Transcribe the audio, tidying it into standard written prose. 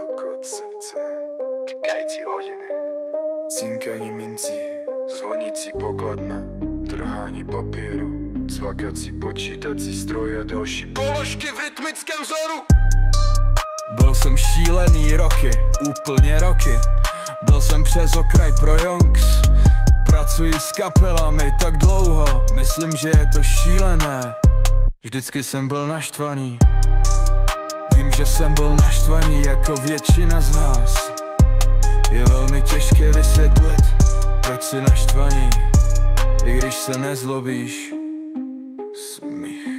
klukot srdce, tikající hodiny, cinkaní mincí, zvonící pokladna, trhání papíru, cvakací počítací stroj a další položky v rytmickém vzoru. Byl jsem šílený roky, úplně roky. Byl jsem přes okraj pro Jonks. Pracuji s kapelami tak dlouho, myslím, že je to šílené. Vždycky jsem byl naštvaný. Vím, že jsem byl naštvaný jako většina z nás. Je velmi těžké vysvětlit, proč si naštvaný, i když se nezlobíš. Smích.